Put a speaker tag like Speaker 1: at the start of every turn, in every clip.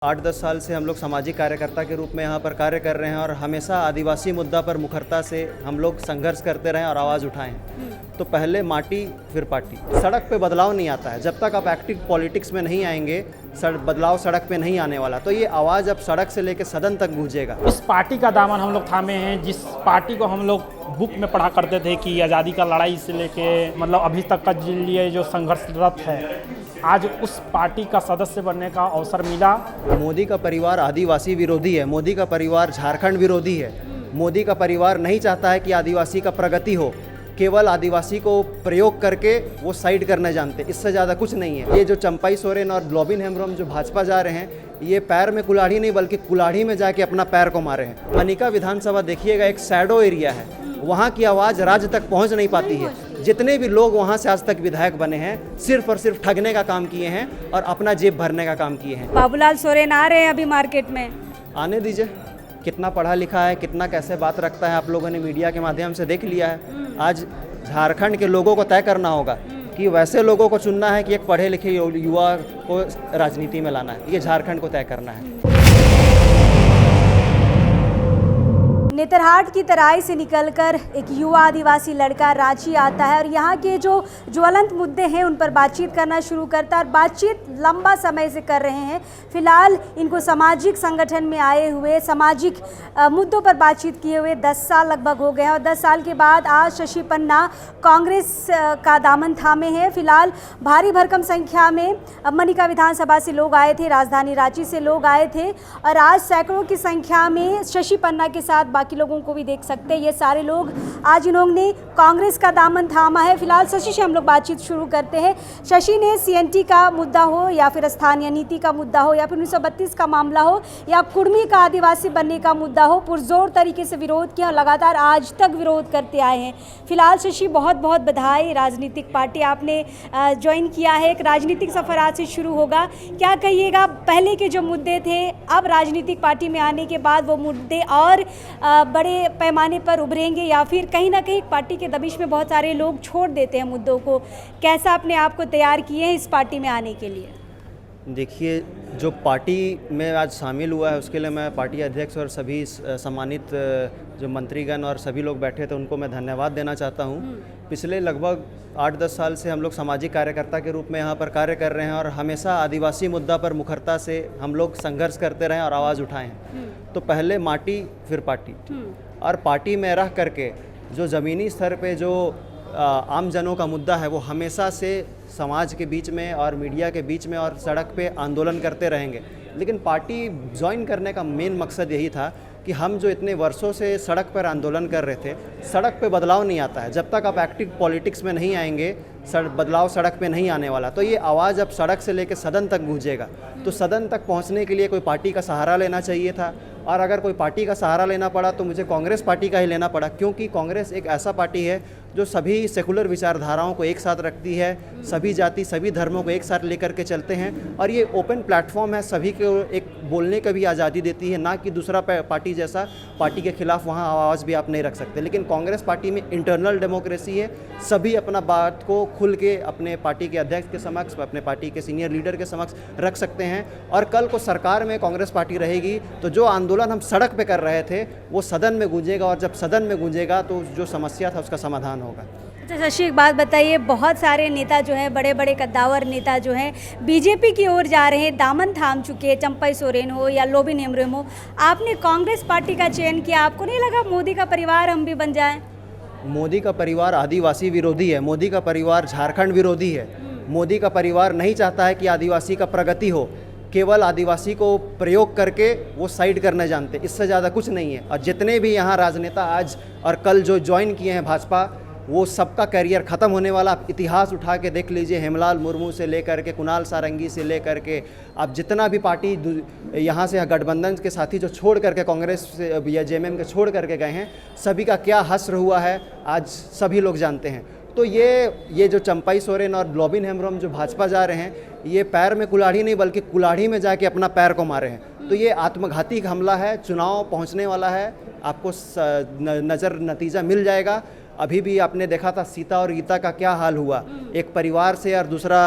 Speaker 1: 8-10 साल से हम लोग सामाजिक कार्यकर्ता के रूप में यहाँ पर कार्य कर रहे हैं और हमेशा आदिवासी मुद्दा पर मुखरता से हम लोग संघर्ष करते रहें और आवाज़ उठाएं। तो पहले माटी फिर पार्टी। सड़क पे बदलाव नहीं आता है, जब तक आप एक्टिव पॉलिटिक्स में नहीं आएंगे बदलाव सड़क पे नहीं आने वाला। तो ये आवाज़ अब सड़क से लेकर सदन तक गूंजेगा।
Speaker 2: इस पार्टी का दामन हम लोग थामे हैं, जिस पार्टी को हम लोग बुक में पढ़ा करते थे कि आज़ादी का लड़ाई से लेके मतलब अभी तक का लिए जो संघर्षरत है, आज उस पार्टी का सदस्य बनने का अवसर मिला।
Speaker 1: मोदी का परिवार आदिवासी विरोधी है, मोदी का परिवार झारखंड विरोधी है, मोदी का परिवार नहीं चाहता है कि आदिवासी का प्रगति हो, केवल आदिवासी को प्रयोग करके वो साइड करने जानते, इससे ज़्यादा कुछ नहीं है। ये जो चंपाई सोरेन और लोबिन हेम्ब्रम जो भाजपा जा रहे हैं, ये पैर में कुल्हाड़ी नहीं बल्कि कुल्हाड़ी में जाके अपना पैर को मारे हैं। मनिका विधानसभा देखिएगा, एक शैडो एरिया है, वहाँ की आवाज़ राज्य तक पहुँच नहीं पाती है। जितने भी लोग वहाँ से आज तक विधायक बने हैं, सिर्फ और सिर्फ ठगने का काम किए हैं और अपना जेब भरने का काम किए हैं।
Speaker 3: बाबूलाल सोरेन आ रहे हैं अभी मार्केट में,
Speaker 1: आने दीजिए। कितना पढ़ा लिखा है, कितना कैसे बात रखता है, आप लोगों ने मीडिया के माध्यम से देख लिया है। आज झारखंड के लोगों को तय करना होगा कि वैसे लोगों को चुनना है कि एक पढ़े लिखे युवा को राजनीति में लाना है। ये झारखंड को तय करना है।
Speaker 3: नेतरहाट की तराई से निकलकर एक युवा आदिवासी लड़का रांची आता है और यहाँ के जो ज्वलंत मुद्दे हैं उन पर बातचीत करना शुरू करता है और बातचीत लंबा समय से कर रहे हैं। फिलहाल इनको सामाजिक संगठन में आए हुए सामाजिक मुद्दों पर बातचीत किए हुए 10 साल लगभग हो गए हैं और 10 साल के बाद आज शशि पन्ना कांग्रेस का दामन थामे हैं। फिलहाल भारी भरकम संख्या में मनिका विधानसभा से लोग आए थे, राजधानी रांची से लोग आए थे और आज सैकड़ों की संख्या में शशि पन्ना के साथ बाकी लोगों को भी देख सकते हैं। ये सारे लोग आज इन्होंने कांग्रेस का दामन थामा है। फिलहाल शशि से हम लोग बातचीत शुरू करते हैं। शशि ने सीएनटी का मुद्दा हो या फिर स्थानीय नीति का मुद्दा हो या फिर 1932 का मामला हो या कुर्मी का आदिवासी बनने का मुद्दा हो, पुरजोर तरीके से विरोध किया, लगातार आज तक विरोध करते आए हैं। फिलहाल शशि बहुत बहुत बधाई, राजनीतिक पार्टी आपने ज्वाइन किया है, एक राजनीतिक सफर आज से शुरू होगा। क्या कहिएगा, पहले के जो मुद्दे थे अब राजनीतिक पार्टी में आने के बाद वो मुद्दे और बड़े पैमाने पर उभरेंगे या फिर कहीं ना कहीं पार्टी के दबिश में बहुत सारे लोग छोड़ देते हैं मुद्दों को? कैसा अपने आप को तैयार किए हैं इस पार्टी में आने के लिए?
Speaker 1: देखिए, जो पार्टी में आज शामिल हुआ है उसके लिए मैं पार्टी अध्यक्ष और सभी सम्मानित जो मंत्रीगण और सभी लोग बैठे थे उनको मैं धन्यवाद देना चाहता हूँ। पिछले लगभग 8-10 साल से हम लोग सामाजिक कार्यकर्ता के रूप में यहाँ पर कार्य कर रहे हैं और हमेशा आदिवासी मुद्दा पर मुखरता से हम लोग संघर्ष करते रहें और आवाज़ उठाएं। तो पहले माटी फिर पार्टी, और पार्टी में रह करके जो ज़मीनी स्तर पे जो आम जनों का मुद्दा है वो हमेशा से समाज के बीच में और मीडिया के बीच में और सड़क पे आंदोलन करते रहेंगे। लेकिन पार्टी ज्वाइन करने का मेन मकसद यही था कि हम जो इतने वर्षों से सड़क पर आंदोलन कर रहे थे, सड़क पे बदलाव नहीं आता है, जब तक आप एक्टिव पॉलिटिक्स में नहीं आएंगे बदलाव सड़क पे नहीं आने वाला। तो ये आवाज़ अब सड़क से लेकर सदन तक गूंजेगा। तो सदन तक पहुंचने के लिए कोई पार्टी का सहारा लेना चाहिए था, और अगर कोई पार्टी का सहारा लेना पड़ा तो मुझे कांग्रेस पार्टी का ही लेना पड़ा, क्योंकि कांग्रेस एक ऐसा पार्टी है जो सभी सेकुलर विचारधाराओं को एक साथ रखती है, सभी जाति सभी धर्मों को एक साथ लेकर के चलते हैं, और ये ओपन प्लेटफॉर्म है, सभी को एक बोलने का भी आज़ादी देती है, ना कि दूसरा पार्टी जैसा पार्टी के खिलाफ वहाँ आवाज़ भी आप नहीं रख सकते। लेकिन कांग्रेस पार्टी में इंटरनल डेमोक्रेसी है, सभी अपना बात को खुल के अपने पार्टी के अध्यक्ष के समक्ष, अपने पार्टी के सीनियर लीडर के समक्ष रख सकते हैं। और कल को सरकार में कांग्रेस पार्टी रहेगी तो जो आंदोलन हम सड़क पे कर रहे थे वो सदन में गूंजेगा, और जब सदन में गूंजेगा तो जो समस्या था उसका समाधान होगा।
Speaker 3: अच्छा शशि, एक बात बताइए, बहुत सारे नेता जो हैं, बड़े बड़े कद्दावर नेता जो हैं बीजेपी की ओर जा रहे हैं, दामन थाम चुके हैं, चंपाई सोरेन हो या लोबिन हेम्ब्रम हो, आपने कांग्रेस पार्टी का चयन किया, आपको नहीं लगा मोदी का परिवार हम भी बन जाएं?
Speaker 1: मोदी का परिवार आदिवासी विरोधी है, मोदी का परिवार झारखंड विरोधी है, मोदी का परिवार नहीं चाहता है कि आदिवासी का प्रगति हो, केवल आदिवासी को प्रयोग करके वो साइड करने जानते, इससे ज़्यादा कुछ नहीं है। और जितने भी यहाँ राजनेता आज और कल जो ज्वाइन किए हैं भाजपा, वो सबका करियर ख़त्म होने वाला। आप इतिहास उठा के देख लीजिए, हेमलाल मुर्मू से लेकर के कुणाल सारंगी से लेकर के आप जितना भी पार्टी यहाँ से गठबंधन के साथी जो छोड़ करके कांग्रेस से या जेएमएम के छोड़ करके गए हैं, सभी का क्या हश्र हुआ है आज सभी लोग जानते हैं। तो ये जो चंपाई सोरेन और लोबिन हेम्ब्रम जो भाजपा जा रहे हैं, ये पैर में कुल्हाड़ी नहीं बल्कि कुल्हाड़ी में जाके अपना पैर को मारे हैं। तो ये आत्मघाती हमला है। चुनाव पहुंचने वाला है, आपको नतीजा मिल जाएगा। अभी भी आपने देखा था सीता और गीता का क्या हाल हुआ, एक परिवार से और दूसरा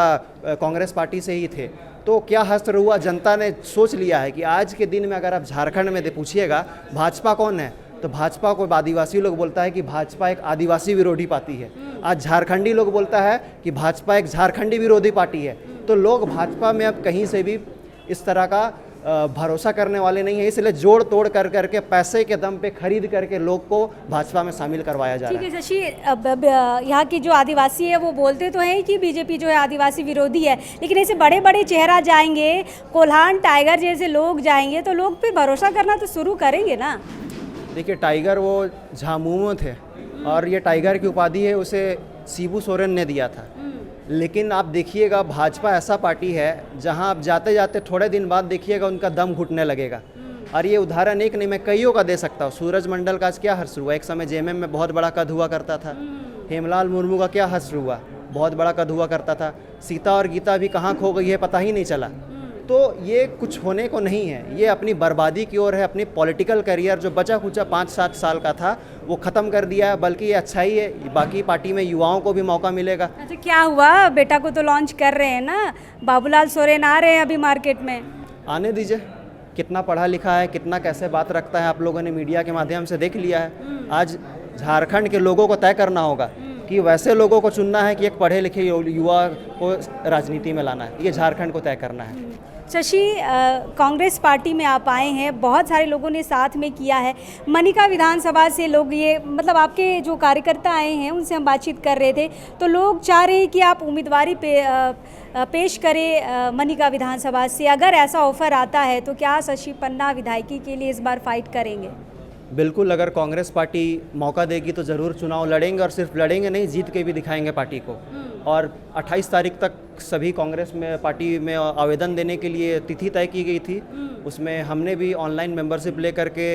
Speaker 1: कांग्रेस पार्टी से ही थे। तो क्या हश्र हुआ, जनता ने सोच लिया है कि आज के दिन में अगर आप झारखंड में पूछिएगा भाजपा कौन है, तो भाजपा को आदिवासी लोग बोलता है कि भाजपा एक आदिवासी विरोधी पार्टी है। आज झारखंडी लोग बोलता है कि भाजपा एक झारखंडी विरोधी पार्टी है। तो लोग भाजपा में अब कहीं से भी इस तरह का भरोसा करने वाले नहीं है, इसलिए जोड़ तोड़ कर करके पैसे के दम पे खरीद करके लोग को भाजपा में शामिल करवाया जा रहा है।
Speaker 3: ठीक है शशि, यहाँ की जो आदिवासी है वो बोलते तो हैं कि बीजेपी जो है आदिवासी विरोधी है, लेकिन ऐसे बड़े बड़े चेहरा जाएंगे, कोल्हान टाइगर जैसे लोग जाएंगे तो लोग फिर भरोसा करना तो शुरू करेंगे ना।
Speaker 1: देखिए, टाइगर वो झामुमो थे और ये टाइगर की उपाधि है उसे शिबू सोरेन ने दिया था। लेकिन आप देखिएगा भाजपा ऐसा पार्टी है जहां आप जाते जाते थोड़े दिन बाद देखिएगा उनका दम घुटने लगेगा। और ये उदाहरण एक नहीं, मैं कईयों का दे सकता हूँ। सूरज मंडल का आज क्या हश्र हुआ, एक समय जेएमएम में बहुत बड़ा कद हुआ करता था। हेमलाल मुर्मू का क्या हश्र हुआ, बहुत बड़ा कद हुआ करता था। सीता और गीता भी कहाँ खो गई है पता ही नहीं चला। तो ये कुछ होने को नहीं है, ये अपनी बर्बादी की ओर है। अपनी पॉलिटिकल करियर जो बचा खुचा 5-7 साल का था वो ख़त्म कर दिया है। बल्कि ये अच्छा ही है, बाकी पार्टी में युवाओं को भी मौका मिलेगा।
Speaker 3: अच्छा, क्या हुआ, बेटा को तो लॉन्च कर रहे हैं ना, बाबूलाल सोरेन आ रहे हैं अभी मार्केट में।
Speaker 1: आने दीजिए, कितना पढ़ा लिखा है, कितना कैसे बात रखता है, आप लोगों ने मीडिया के माध्यम से देख लिया है। आज झारखंड के लोगों को तय करना होगा कि वैसे लोगों को चुनना है कि एक पढ़े लिखे युवा को राजनीति में लाना है। ये झारखंड को तय करना है।
Speaker 3: शशि, कांग्रेस पार्टी में आप आए हैं, बहुत सारे लोगों ने साथ में किया है। मनिका विधानसभा से लोग ये मतलब आपके जो कार्यकर्ता आए हैं उनसे हम बातचीत कर रहे थे, तो लोग चाह रहे हैं कि आप उम्मीदवारी पेश करें मनिका विधानसभा से। अगर ऐसा ऑफर आता है तो क्या शशि पन्ना विधायकी के लिए इस बार फाइट करेंगे?
Speaker 1: बिल्कुल, अगर कांग्रेस पार्टी मौका देगी तो ज़रूर चुनाव लड़ेंगे, और सिर्फ लड़ेंगे नहीं, जीत के भी दिखाएंगे पार्टी को। और 28 तारीख तक सभी कांग्रेस में पार्टी में आवेदन देने के लिए तिथि तय की गई थी। उसमें हमने भी ऑनलाइन मेंबरशिप लेकर के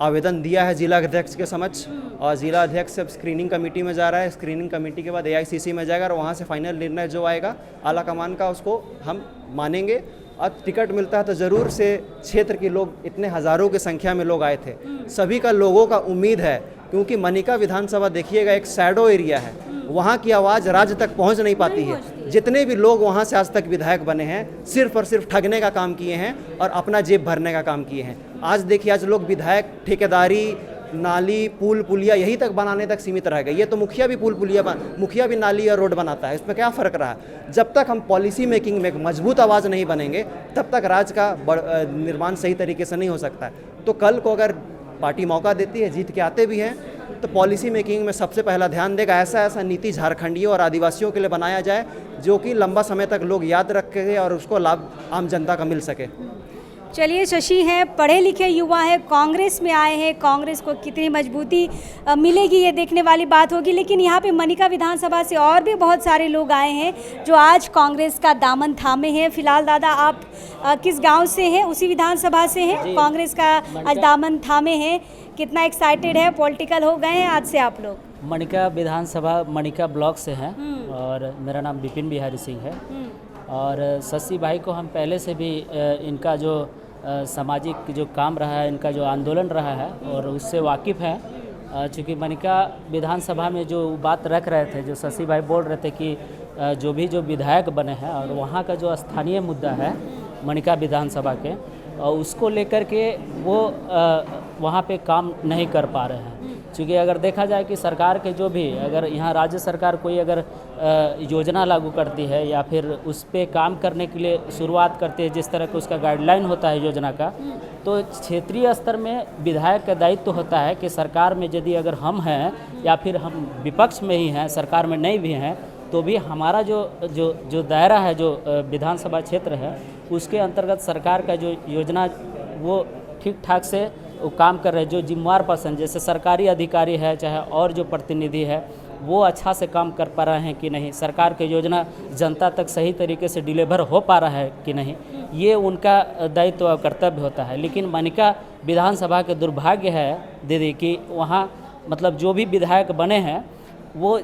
Speaker 1: आवेदन दिया है जिला अध्यक्ष के समक्ष, और जिला अध्यक्ष अब स्क्रीनिंग कमेटी में जा रहा है। स्क्रीनिंग कमेटी के बाद AICC में जाएगा और वहाँ से फाइनल निर्णय जो आएगा आला कमान का उसको हम मानेंगे। और टिकट मिलता है तो ज़रूर से, क्षेत्र के लोग इतने हज़ारों की संख्या में लोग आए थे, सभी का लोगों का उम्मीद है, क्योंकि मनिका विधानसभा देखिएगा एक शैडो एरिया है, वहाँ की आवाज़ राज्य तक पहुँच नहीं पाती है। जितने भी लोग वहाँ से आज तक विधायक बने हैं सिर्फ और सिर्फ ठगने का काम किए हैं और अपना जेब भरने का काम किए हैं। आज देखिए, आज लोग विधायक ठेकेदारी, नाली, पुल पुलिया यही तक बनाने तक सीमित रह गए। ये तो मुखिया भी पुल पुलिया मुखिया भी नाली और रोड बनाता है, इसमें क्या फ़र्क रहा? जब तक हम पॉलिसी मेकिंग में मजबूत आवाज़ नहीं बनेंगे तब तक राज्य का निर्माण सही तरीके से नहीं हो सकता है। तो कल को अगर पार्टी मौका देती है, जीत के आते भी हैं, तो पॉलिसी मेकिंग में सबसे पहला ध्यान देगा ऐसा नीति झारखंडियों और आदिवासियों के लिए बनाया जाए जो कि लंबा समय तक लोग याद रखें और उसको लाभ आम जनता का मिल सके।
Speaker 3: चलिए, शशि हैं, पढ़े लिखे युवा हैं, कांग्रेस में आए हैं, कांग्रेस को कितनी मजबूती मिलेगी ये देखने वाली बात होगी। लेकिन यहाँ पे मनिका विधानसभा से और भी बहुत सारे लोग आए हैं जो आज कांग्रेस का दामन थामे हैं। फिलहाल दादा, आप किस गांव से हैं? उसी विधानसभा से हैं, कांग्रेस का आज दामन थामे हैं। कितना एक्साइटेड है, पॉलिटिकल हो गए हैं आज से आप लोग?
Speaker 4: मनिका विधानसभा मनिका ब्लॉक से हैं और मेरा नाम विपिन बिहारी सिंह है। और शशि भाई को हम पहले से भी इनका जो सामाजिक जो काम रहा है, इनका जो आंदोलन रहा है और उससे वाकिफ़ हैं। चूँकि मनिका विधानसभा में जो बात रख रहे थे, जो शशि भाई बोल रहे थे कि जो विधायक बने हैं और वहाँ का जो स्थानीय मुद्दा है मनिका विधानसभा के, उसको लेकर के वो वहाँ पे काम नहीं कर पा रहे हैं। चूँकि अगर देखा जाए कि सरकार के जो भी, अगर यहाँ राज्य सरकार कोई अगर योजना लागू करती है या फिर उस पर काम करने के लिए शुरुआत करती है, जिस तरह का उसका गाइडलाइन होता है योजना का, तो क्षेत्रीय स्तर में विधायक का दायित्व तो होता है कि सरकार में यदि अगर हम हैं या फिर हम विपक्ष में ही हैं, सरकार में नहीं भी हैं, तो भी हमारा जो दायरा है, जो विधानसभा क्षेत्र है, उसके अंतर्गत सरकार का जो योजना वो ठीक ठाक से वो काम कर रहे हैं। जो जिम्मेवार पर्सन, जैसे सरकारी अधिकारी है चाहे और जो प्रतिनिधि है, वो अच्छा से काम कर पा रहे हैं कि नहीं, सरकार की योजना जनता तक सही तरीके से डिलीवर हो पा रहा है कि नहीं, ये उनका दायित्व और कर्तव्य होता है। लेकिन मनिका विधानसभा के दुर्भाग्य है दीदी कि वहाँ मतलब जो भी विधायक बने हैं वो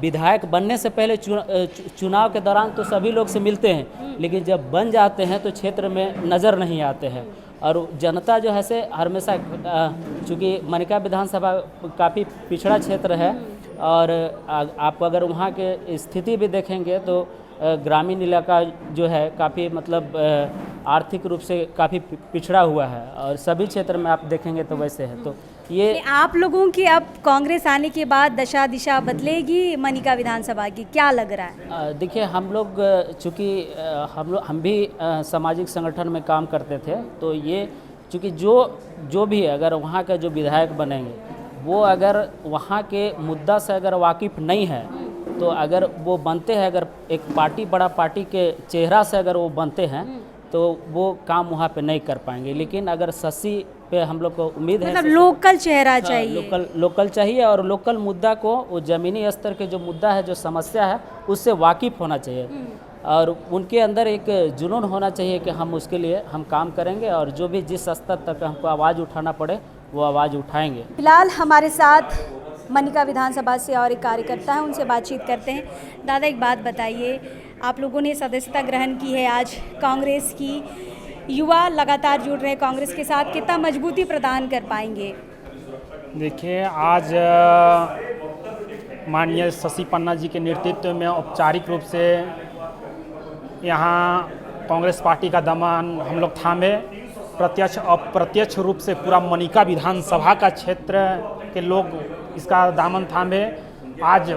Speaker 4: विधायक बनने से पहले चुनाव के दौरान तो सभी लोग से मिलते हैं, लेकिन जब बन जाते हैं तो क्षेत्र में नज़र नहीं आते हैं। और जनता जो है से हमेशा, चूँकि मनिका विधानसभा काफ़ी पिछड़ा क्षेत्र है और आप अगर वहाँ के स्थिति भी देखेंगे तो ग्रामीण इलाका जो है काफ़ी मतलब आर्थिक रूप से काफ़ी पिछड़ा हुआ है और सभी क्षेत्र में आप देखेंगे तो वैसे है। तो ये
Speaker 3: आप लोगों की अब कांग्रेस आने के बाद दशा दिशा बदलेगी मनिका विधानसभा की, क्या लग रहा है?
Speaker 4: देखिए हम लोग चूँकि हम भी सामाजिक संगठन में काम करते थे, तो ये चूँकि जो भी है अगर वहाँ के जो विधायक बनेंगे वो अगर वहाँ के मुद्दा से अगर वाकिफ़ नहीं है तो अगर वो बनते हैं, अगर एक पार्टी बड़ा पार्टी के चेहरा से अगर वो बनते हैं तो वो काम वहाँ पे नहीं कर पाएंगे। लेकिन अगर शशि पे हम लोग को उम्मीद है,
Speaker 3: मतलब लोकल चेहरा चाहिए,
Speaker 4: लोकल चाहिए और लोकल मुद्दा को वो ज़मीनी स्तर के जो मुद्दा है, जो समस्या है, उससे वाकिफ़ होना चाहिए और उनके अंदर एक जुनून होना चाहिए कि हम उसके लिए हम काम करेंगे और जो भी जिस स्तर तक हमको आवाज़ उठाना पड़े वो आवाज़ उठाएंगे।
Speaker 3: फिलहाल हमारे साथ मनिका विधानसभा से और एक कार्यकर्ता है, उनसे बातचीत करते हैं। दादा एक बात बताइए, आप लोगों ने सदस्यता ग्रहण की है आज कांग्रेस की, युवा लगातार जुड़ रहे हैं कांग्रेस के साथ, कितना मजबूती प्रदान कर पाएंगे?
Speaker 2: देखिए आज माननीय शशि पन्ना जी के नेतृत्व में औपचारिक रूप से यहाँ कांग्रेस पार्टी का दामन हम लोग थामे, प्रत्यक्ष अप्रत्यक्ष रूप से पूरा मनिका विधानसभा का क्षेत्र के लोग इसका दामन थामे। आज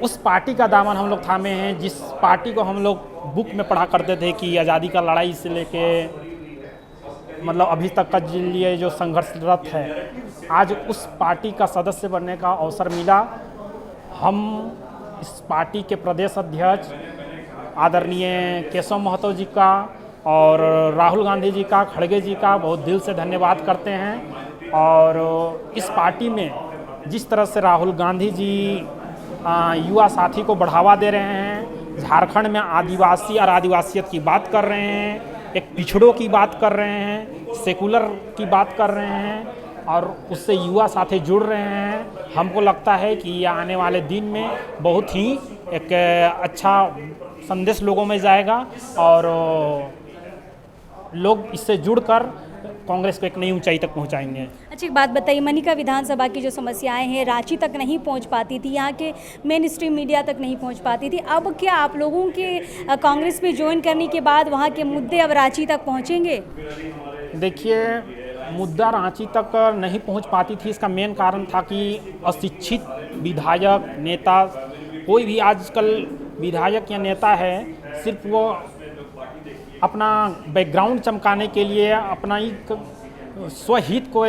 Speaker 2: उस पार्टी का दामन हम लोग थामे हैं जिस पार्टी को हम लोग बुक में पढ़ा करते थे कि आज़ादी का लड़ाई से लेके मतलब अभी तक का लिए जो संघर्षरत है, आज उस पार्टी का सदस्य बनने का अवसर मिला। हम इस पार्टी के प्रदेश अध्यक्ष आदरणीय केशव महतो जी का और राहुल गांधी जी का, खड़गे जी का बहुत दिल से धन्यवाद करते हैं। और इस पार्टी में जिस तरह से राहुल गांधी जी युवा साथी को बढ़ावा दे रहे हैं, झारखंड में आदिवासी और आदिवासियत की बात कर रहे हैं, एक पिछड़ों की बात कर रहे हैं, सेकुलर की बात कर रहे हैं और उससे युवा साथी जुड़ रहे हैं। हमको लगता है कि ये आने वाले दिन में बहुत ही एक अच्छा संदेश लोगों में जाएगा और लोग इससे जुड़कर कांग्रेस को एक नई ऊंचाई तक पहुंचाएंगे।
Speaker 3: अच्छा एक बात बताइए, मनिका विधानसभा की जो समस्याएं हैं रांची तक नहीं पहुंच पाती थी, यहाँ के मेन स्ट्रीम मीडिया तक नहीं पहुंच पाती थी, अब क्या आप लोगों के कांग्रेस में ज्वाइन करने के बाद वहाँ के मुद्दे अब रांची तक पहुँचेंगे?
Speaker 2: देखिए मुद्दा रांची तक नहीं पहुंच पाती थी, इसका मेन कारण था कि अशिक्षित विधायक नेता, कोई भी आजकल विधायक या नेता है सिर्फ वो अपना बैकग्राउंड चमकाने के लिए अपना ही स्वहित को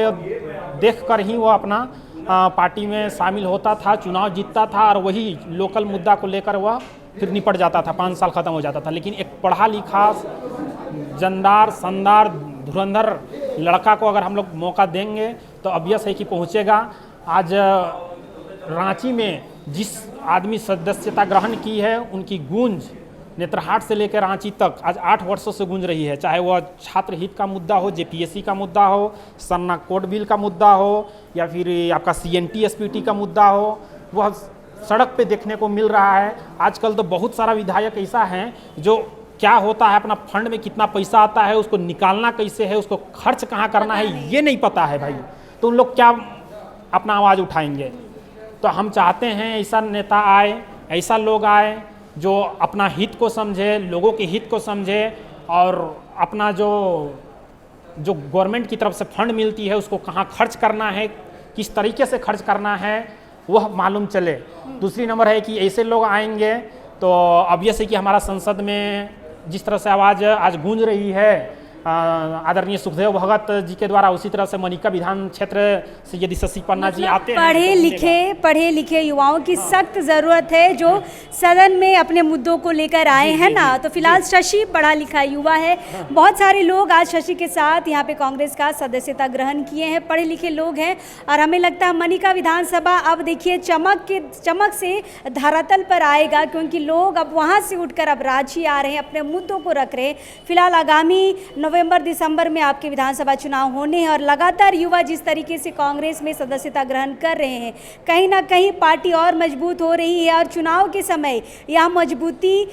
Speaker 2: देखकर ही वो अपना पार्टी में शामिल होता था, चुनाव जीतता था और वही लोकल मुद्दा को लेकर वह फिर निपट जाता था, 5 साल ख़त्म हो जाता था। लेकिन एक पढ़ा लिखा जानदार शानदार धुरंधर लड़का को अगर हम लोग मौका देंगे तो ऑब्वियस है कि पहुँचेगा। आज रांची में जिस आदमी सदस्यता ग्रहण की है उनकी गूंज नेतरहाट से लेकर रांची तक आज 8 वर्षों से गूंज रही है, चाहे वह छात्र हित का मुद्दा हो, जेपीएससी का मुद्दा हो, सन्ना कोड बिल का मुद्दा हो या फिर आपका सीएनटी एसपीटी का मुद्दा हो, वह सड़क पे देखने को मिल रहा है। आजकल तो बहुत सारा विधायक ऐसा है जो क्या होता है, अपना फंड में कितना पैसा आता है, उसको निकालना कैसे है, उसको खर्च कहाँ करना है, ये नहीं पता है भाई, तो उन लोग क्या अपना आवाज़ उठाएंगे। तो हम चाहते हैं ऐसा नेता आए, ऐसा लोग आए जो अपना हित को समझे, लोगों के हित को समझे और अपना जो गवर्नमेंट की तरफ से फंड मिलती है उसको कहाँ खर्च करना है, किस तरीके से खर्च करना है वह मालूम चले। दूसरी नंबर है कि ऐसे लोग आएंगे तो ऑब्वियस है कि हमारा संसद में जिस तरह से आवाज़ आज गूंज रही है आदरणीय सुखदेव भगत जी के द्वारा, उसी तरह से मनिका विधान क्षेत्र से यदि शशि पन्ना जी आते हैं,
Speaker 3: पढ़े लिखे युवाओं की सख्त ज़रूरत है जो सदन में अपने मुद्दों को लेकर आए हैं ना। तो फिलहाल शशि पढ़ा लिखा युवा है, बहुत सारे लोग आज शशि के साथ यहाँ पे कांग्रेस का सदस्यता ग्रहण किए हैं, पढ़े लिखे लोग हैं और हमें लगता है मनिका विधानसभा अब देखिए चमक से धरातल पर आएगा, क्योंकि लोग अब वहाँ से उठकर अब रांची आ रहे हैं, अपने मुद्दों को रख रहे हैं। फिलहाल आगामी नवंबर दिसंबर में आपके विधानसभा चुनाव होने हैं और लगातार युवा जिस तरीके से कांग्रेस में सदस्यता ग्रहण कर रहे हैं, कहीं ना कहीं पार्टी और मजबूत हो रही है और चुनाव के समय यह मजबूती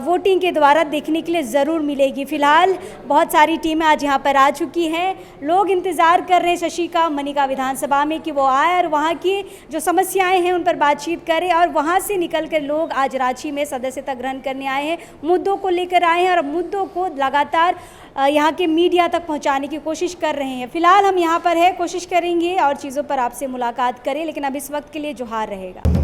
Speaker 3: वोटिंग के द्वारा देखने के लिए ज़रूर मिलेगी। फिलहाल बहुत सारी टीमें आज यहाँ पर आ चुकी हैं। लोग इंतज़ार कर रहे हैं शशिका मनिका विधानसभा में कि वो आए और वहाँ की जो समस्याएं हैं उन पर बातचीत करें और वहाँ से निकल कर लोग आज रांची में सदस्यता ग्रहण करने आए हैं, मुद्दों को लेकर आए हैं और मुद्दों को लगातार यहाँ के मीडिया तक पहुँचाने की कोशिश कर रहे हैं। फिलहाल हम यहाँ पर है, कोशिश करेंगे और चीज़ों पर आपसे मुलाकात करें, लेकिन अब इस वक्त के लिए जोहार रहेगा।